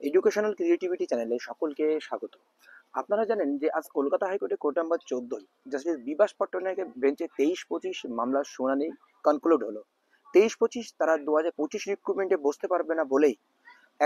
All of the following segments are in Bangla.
এডুকেশনাল ক্রিয়েটিভিটি চ্যানেলে সকলকে স্বাগত। আপনারা জানেন যে আজ কলকাতা হাইকোর্টে কোর্ট নাম্বার 14 জাস্টিস বিভাস পট্টনায়কের বেঞ্চে 23-25 মামলার শুনানি কনক্লুড হলো। 23-25 তারা 2025 রিক্রুটমেন্টে বসতে পারবে না বলেই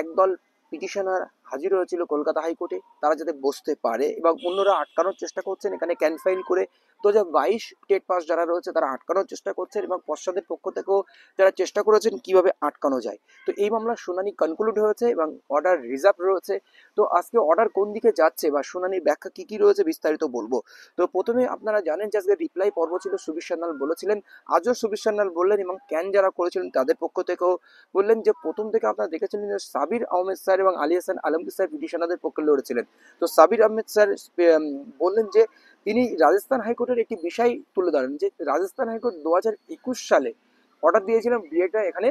একদল পিটিশনার হাজির হয়েছিল কলকাতা হাইকোর্টে, তারা যাতে বসতে পারে এবং অন্যরা আটকানোর চেষ্টা করছেন। এখানে ক্যান ফাইল করে 2022 টেট পাস যারা রয়েছে তারা আটকানোর চেষ্টা করছেন এবং পশ্চাদের পক্ষ থেকেও যারা চেষ্টা করেছেন কিভাবে আটকানো যায়। তো এই মামলার শুনানি কনক্লুড হয়েছে এবং অর্ডার রিজার্ভ রয়েছে। তো আজকে অর্ডার কোন দিকে যাচ্ছে বা শুনানির ব্যাখ্যা কি কি রয়েছে বিস্তারিত বলবো। তো প্রথমে আপনারা জানেন যে আজকে রিপ্লাই পর্ব ছিল, সুবীর সান্যাল বলেছিলেন, আজও সুবীর সান্যাল বললেন এবং ক্যান যারা করেছিলেন তাদের পক্ষ থেকেও বললেন যে প্রথম থেকে আপনারা দেখেছিলেন যে সাবির আহমেদ স্যার এবং আলী হাসান আলমগীর স্যার পিটিশনারদের পক্ষে লড়েছিলেন। তো সাবির আহমেদ স্যার বললেন যে তিনি রাজস্থান হাইকোর্টের একটি বিষয় তুলে ধরেন যে রাজস্থান হাইকোর্ট 2021 সালে অর্ডার দিয়েছিলেন বিএডরা এখানে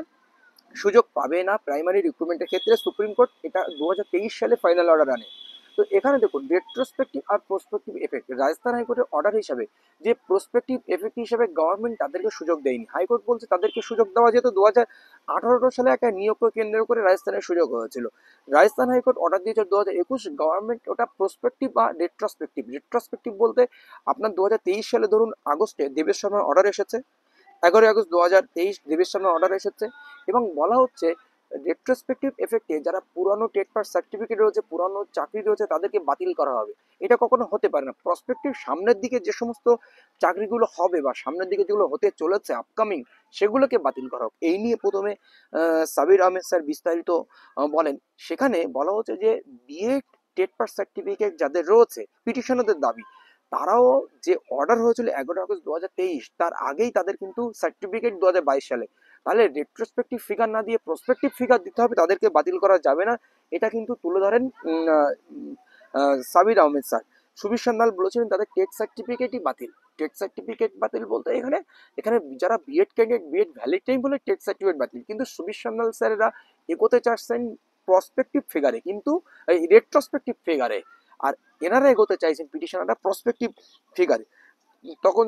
সুযোগ পাবে না প্রাইমারি রিক্রুটমেন্টের ক্ষেত্রে। সুপ্রিম কোর্ট এটা 2023 সালে ফাইনাল অর্ডার আনে। তো এখানে দেখুন রেট্রোস্পেক্টিভ আর প্রসপেক্টিভ এফেক্ট, রাজস্থান হাইকোর্টের অর্ডার হিসাবে যে প্রসপেক্টিভ এফেক্ট হিসাবে গভর্নমেন্ট তাদেরকে সুযোগ দেয়নি। হাইকোর্ট বলছে তাদেরকে সুযোগ দেওয়া যেত 2018 সালে একটা নিয়োগকে কেন্দ্র করে রাজস্থানের সুযোগ হয়েছিল। রাজস্থান হাইকোর্ট অর্ডার দিয়েছে 2021, গভর্নমেন্ট ওটা প্রসপেক্টিভ বা রেট্রোস্পেক্টিভ। রেট্রোস্পেক্টিভ বলতে আপনার 2023 সালে ধরুন আগস্টে দেবের শর্মার অর্ডার এসেছে, 11 আগস্ট 2023 দেবের সামনে অর্ডার এসেছে এবং বলা হচ্ছে রেট্রোস্পেক্টিভ এফেক্টে যারা পুরানো টেট পাস সার্টিফিকেট রয়েছে, পুরানো চাকরি রয়েছে তাদেরকে বাতিল করা হবে। এটা কখনো হতে পারে না। প্রসপেক্টিভ সামনের দিকে যে সমস্ত চাকরিগুলো হবে বা সামনের দিকে যেগুলো হতে চলেছে আপকামিং, সেগুলোকে বাতিল করা হোক, এই নিয়ে প্রথমে সাবির আহমেদ স্যার বিস্তারিত বলেন। সেখানে বলা হচ্ছে যে বিএড টেট পাস সার্টিফিকেট যাদের রয়েছে পিটিশনারদের দাবি, তারাও যে অর্ডার হয়েছিল 11 আগস্ট 2023 তার আগেই তাদের কিন্তু সার্টিফিকেট 2022 সালে। তাহলে রেট্রোস্পেক্টিভ ফিগার না দিয়ে প্রসপেক্টিভ ফিগার দিতে হবে, তাদেরকে বাতিল করা যাবে না। এটা কিন্তু তুলে ধরেন সাবির আহমেদ স্যার। সুবীর সান্যাল বলেছিলেন তাদের টেট সার্টিফিকেটই বাতিল। টেট সার্টিফিকেট বাতিল বলতে এখানে এখানে যারা BEd candidate BEd valid time বলে টেট সার্টিফিকেট বাতিল, কিন্তু সুবীর সান্যাল স্যারেরা এগোতে চাচ্ছেন প্রসপেক্টিভ ফিগারে, কিন্তু এই রেট্রোস্পেক্টিভ ফিগারে। আর এনারা এগোতে চাইছেন পিটিশনাররা প্রসপেক্টিভ ফিগারে। তখন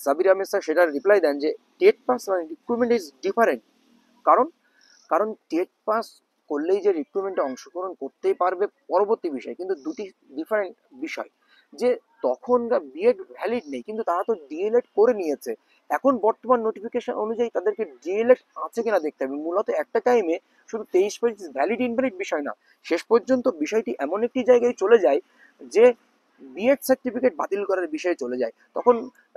সাবির আহমেদ স্যার সেটা রিপ্লাই দেন যে টেট পাস মানে রিক্রুটমেন্ট ইজ ডিফারেন্ট। কারণ কারণ টেট পাস করলেই যে রিক্রুটমেন্টে অংশগ্রহণ করতেই পারবে পরবর্তী বিষয়, কিন্তু দুটি ডিফারেন্ট বিষয়। যে তখন বিএড ভ্যালিড নেই কিন্তু তারা তো ডিএলএড করে নিয়েছে, এখন বর্তমান নোটিফিকেশন অনুযায়ী তাদেরকে ডিএলএড আছে কিনা দেখতে হবে। মূলত একটা টাইমে শুধু 23-25 ভ্যালিড ইনভ্যালিড বিষয় না, শেষ পর্যন্ত বিষয়টি এমন একটি জায়গায় চলে যায় যে বিএড সার্টিফিকেট বাতিল করার বিষয়ে চলে যায়। তখন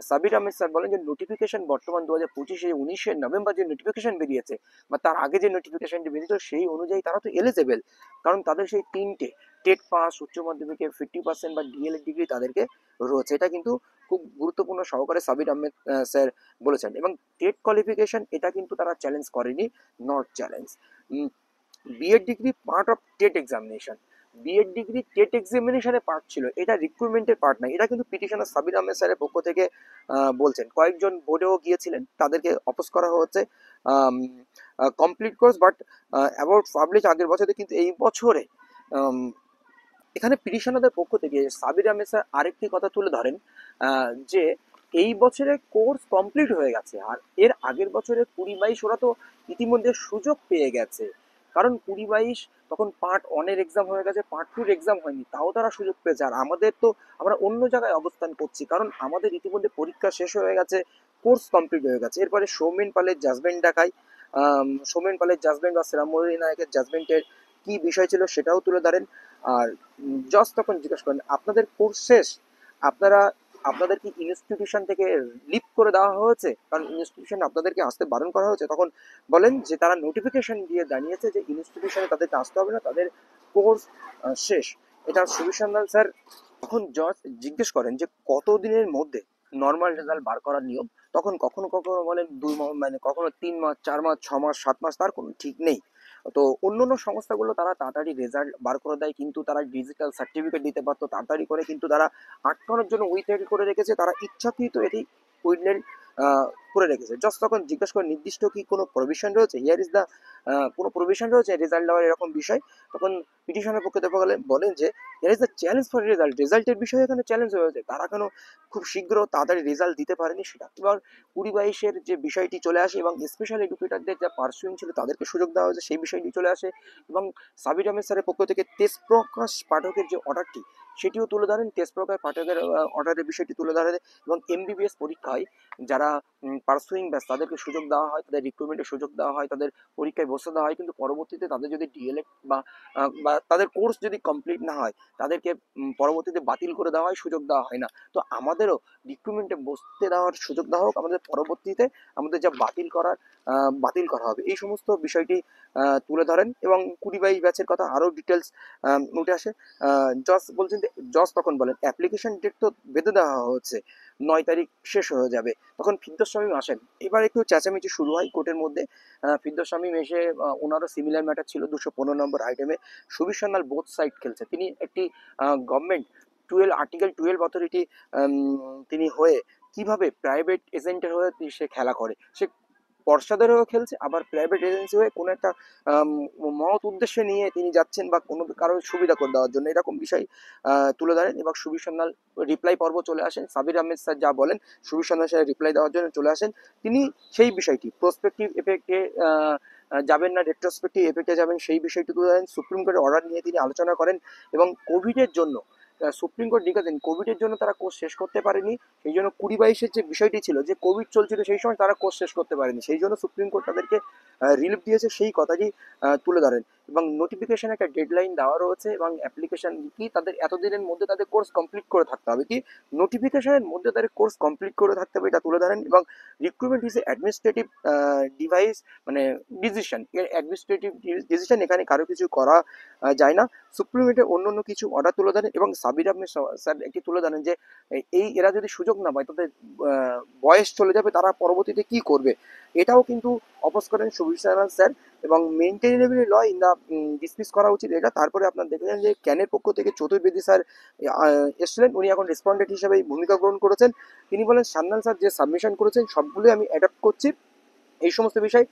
সাবির আহমেদ স্যার বলেন যে নোটিফিকেশন বর্তমান 2025 19 নভেম্বর যে নোটিফিকেশন বেরিয়েছে বা তার আগে যে নোটিফিকেশনটি বেরিয়েছিল সেই অনুযায়ী তারা তো এলিজেবল, কারণ তাদের সেই তিনটে টেট পাস, উচ্চ মাধ্যমিকে 50% বা ডিএলএড ডিগ্রি তাদেরকে রয়েছে। এটা কিন্তু খুব গুরুত্বপূর্ণ সহকারে সাবির আহমেদ স্যার বলেছেন। এবং টেট কোয়ালিফিকেশন এটা কিন্তু তারা চ্যালেঞ্জ করেনি, not challenge. BEd degree part of TET examination, BEd degree TET এক্সামিনেশনের পার্ট ছিল, এটা রিক্রুটমেন্টের পার্ট না। এটা কিন্তু পিটিশনার সাবির আহমেদ স্যারের পক্ষ থেকে বলছেন। কয়েকজন বোর্ডেও গিয়েছিলেন, তাদেরকে অপোজ করা হচ্ছে complete course but about publish আগের বছরে, কিন্তু এই বছরে এখানে পিটিশনারদের পক্ষ থেকে সাবির আহমেদ স্যার আরেকটি কথা তুলে ধরেন যে এই বছরে কোর্স কমপ্লিট হয়ে গেছে আর এর আগের বছরে 20-22 ওরা তো ইতিমধ্যে সুযোগ পেয়ে গেছে। কারণ 20-22 তখন পার্ট 1-এর এক্সাম হয়ে গেছে, পার্ট 2-র এক্সাম হয়নি, তাও তারা সুযোগ পেয়েছে। আর আমাদের তো আমরা অন্য জায়গায় অবস্থান করছি, কারণ আমাদের ইতিমধ্যে পরীক্ষা শেষ হয়ে গেছে, কোর্স কমপ্লিট হয়ে গেছে। এরপরে সৌমেন পালের জাজমেন্ট দেখায়, সৌমেন পালের জাজমেন্ট বা শ্রীরামমোহন নায়কের জাজমেন্টের কি বিষয় ছিল সেটাও তুলে ধরেন। আর জজ তখন জিজ্ঞেস করেন আপনাদের কোর্স শেষ, আপনারা আপনাদের কি ইনস্টিটিউশন থেকে লিভ করে দেওয়া হয়েছে, কারণ ইনস্টিটিউশন আপনাদেরকে আসতে বারণ করা হয়েছে। তখন বলেন যে তারা নোটিফিকেশন দিয়ে জানিয়েছে যে ইনস্টিটিউশনে তাদেরকে আসতে হবে না, তাদের কোর্স শেষ। এটা সুবীর সান্যাল স্যার। তখন জজ জিজ্ঞেস করেন যে কতদিনের মধ্যে নর্মাল রেজাল্ট বার করার নিয়ম। তখন কখনো কখনো বলেন 2 মাস, মানে কখনো 3 মাস, 4 মাস, 6 মাস, 7 মাস, তার কোনো ঠিক নেই। তো অন্যান্য সংস্থাগুলো তারা তাড়াতাড়ি রেজাল্ট বার করে দেয়, কিন্তু তারা ডিজিটাল সার্টিফিকেট দিতে পারতো তাড়াতাড়ি করে, কিন্তু তারা আটকানোর জন্য উইথহেল্ড করে রেখেছে। তারা ইচ্ছাকৃত এটি উইথহেল্ড করে রেখেছে। জাস্ট তখন জিজ্ঞাসা করে নির্দিষ্ট কি কোনো প্রভিশন রয়েছে, হিয়ার ইজ দ্য কোনো প্রভিশন রয়েছে রেজাল্ট দেওয়ার এরকম বিষয়। তখন পিটিশনের পক্ষে বলেন যে here is the challenge for result, রেজাল্টের বিষয়ে এখানে চ্যালেঞ্জ হয়েছে, তারা কেন খুব শীঘ্র তাড়াতাড়ি রেজাল্ট দিতে পারেনি সেটা। এবার 20-22-এর যে বিষয়টি চলে আসে এবং স্পেশাল এডুকেটরদের যা পার্সুইং ছিল তাদেরকে সুযোগ দেওয়া হয়েছে সেই বিষয়টি চলে আসে এবং সাবির আহমেদ স্যারের পক্ষ থেকে তেজপ্রকাশ পাঠকের যে অর্ডারটি সেটিও তুলে ধরেন, তেজপ্রকাশ পাঠকের অর্ডারের বিষয়টি তুলে ধরেন এবং এমবিবিএস পরীক্ষায় যারা পার্সুইং ব্যাচ তাদেরকে সুযোগ দেওয়া হয়, তাদের রিক্রুটমেন্টের সুযোগ দেওয়া হয়, তাদের পরীক্ষায় বসতে দেওয়া হয়, কিন্তু পরবর্তীতে তাদের যদি ডিএলএড বা তাদের কোর্স যদি কমপ্লিট না হয় তাদেরকে পরবর্তীতে বাতিল করে দেওয়া হয়, সুযোগ দেওয়া হয় না। তো আমাদেরও রিক্রুটমেন্টে বসতে দেওয়ার সুযোগ দেওয়া হোক, আমাদের পরবর্তীতে আমাদের যা বাতিল করা হবে এই সমস্ত বিষয়টি তুলে ধরেন এবং 20-22 ব্যাচের কথা আরও ডিটেলস উঠে আসে। জজ তখন বলেন অ্যাপ্লিকেশন ডেট তো বেঁধে দেওয়া হচ্ছে, 9 তারিখ শেষ হয়ে যাবে। তখন ফিরদৌস শামীম আসেন, এবার একটু চেঁচামেচি শুরু হয় কোর্টের মধ্যে। ফিরদৌস শামীম এসে ওনারও সিমিলার ম্যাটার ছিল 215 নম্বর আইটেমে সুবীর সান্যাল বোথ সাইড খেলছে। তিনি একটি গভর্নমেন্ট আর্টিকেল 12 অথরিটি তিনি হয়ে কিভাবে প্রাইভেট এজেন্টের হয়ে সে খেলা করে, সে পর্ষদের হয়েও খেলছে, আবার প্রাইভেট এজেন্সি হয়ে কোনো একটা মহৎ উদ্দেশ্য নিয়ে তিনি যাচ্ছেন বা কোনো কারোর সুবিধা করে দেওয়ার জন্য, এরকম বিষয় তুলে ধরেন এবং সুবীর সান্যাল রিপ্লাই পর্ব চলে আসেন। সাবির আহমেদ স্যার যা বলেন সুবীর সান্যাল স্যার রিপ্লাই দেওয়ার জন্য চলে আসেন। তিনি সেই বিষয়টি প্রসপেক্টিভ এফেক্টে যাবেন না রেট্রোস্পেক্টিভ এফেক্টে যাবেন সেই বিষয়টি তুলে ধরেন। সুপ্রিম কোর্টের অর্ডার নিয়ে তিনি আলোচনা করেন এবং কোভিডের জন্য সুপ্রিম কোর্ট লিখেছেন কোভিডের জন্য তারা কোর্স শেষ করতে পারেনি, সেই জন্য 20-22-এর যে বিষয়টি ছিল যে কোভিড চলছিল সেই সময় তারা কোর্স শেষ করতে পারেনি, সেই জন্য সুপ্রিম কোর্ট তাদেরকে রিলিফ দিয়েছে, সেই কথাটি তুলে ধরেন এবং নোটিফিকেশন একটা ডেডলাইন দেওয়া রয়েছে এবং অ্যাপ্লিকেশন কি তাদের এতদিনের মধ্যে তাদের কোর্স কমপ্লিট করে থাকতে হবে, কি নোটিফিকেশনের মধ্যে তাদের কোর্স কমপ্লিট করে থাকতে হবে, এটা তুলে ধরেন এবং রিক্রুটমেন্ট ইজ অ্যাডমিনিস্ট্রেটিভ ডিভাইস মানে ডিসিশন, অ্যাডমিনিস্ট্রেটিভ ডিসিশন, এখানে কারো কিছু করা যায় না। সুপ্রিম কোর্টে অন্য কিছু অর্ডার তুলে ধরেন এবং সাবির আহমেদ স্যার একটি তুলে ধরেন যে এরা যদি সুযোগ না পায় তাদের বয়স চলে যাবে, তারা পরবর্তীতে কি করবে, এটাও কিন্তু অপোজ করেন সুবীর সান্যাল স্যার এবং মেইনটেনেবিলিটি ল ইন দা ডিসমিস করা উচিত এটা। তারপরে আপনার দেখেছেন যে ক্যানের পক্ষ থেকে চতুর্বেদী স্যার এসছিলেন, উনি এখন রেসপন্ডেন্ট হিসেবে ভূমিকা গ্রহণ করেছেন। তিনি বলেন সান্যাল স্যার যে সাবমিশন করেছেন সবগুলোই আমি অ্যাডাপ্ট করছি, এই সমস্ত বিষয়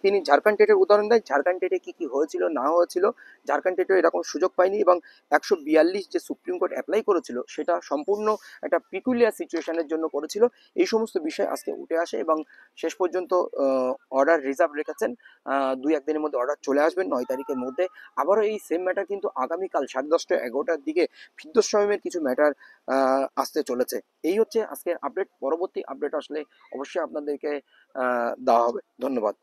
তিনি ঝাড়খণ্ড টেটের উদাহরণ দেন, ঝাড়খণ্ড টেটে কী কী হয়েছিল না হয়েছিল, ঝাড়খণ্ড টেটেও এরকম সুযোগ পায়নি এবং 142 যে সুপ্রিম কোর্ট অ্যাপ্লাই করেছিল সেটা সম্পূর্ণ একটা পিকুলিয়ার সিচুয়েশনের জন্য করেছিল। এই সমস্ত বিষয় আজকে উঠে আসে এবং শেষ পর্যন্ত অর্ডার রিজার্ভ রেখেছেন, 2-1 দিনের মধ্যে অর্ডার চলে আসবেন 9 তারিখের মধ্যে। আবারও এই সেম ম্যাটার কিন্তু আগামীকাল 10:30-11টার দিকে ফিরদৌস শামীমের কিছু ম্যাটার আসতে চলেছে। এই হচ্ছে আজকের আপডেট, পরবর্তী আপডেট আসলে অবশ্যই আপনাদেরকে দেওয়া হবে। ধন্যবাদ।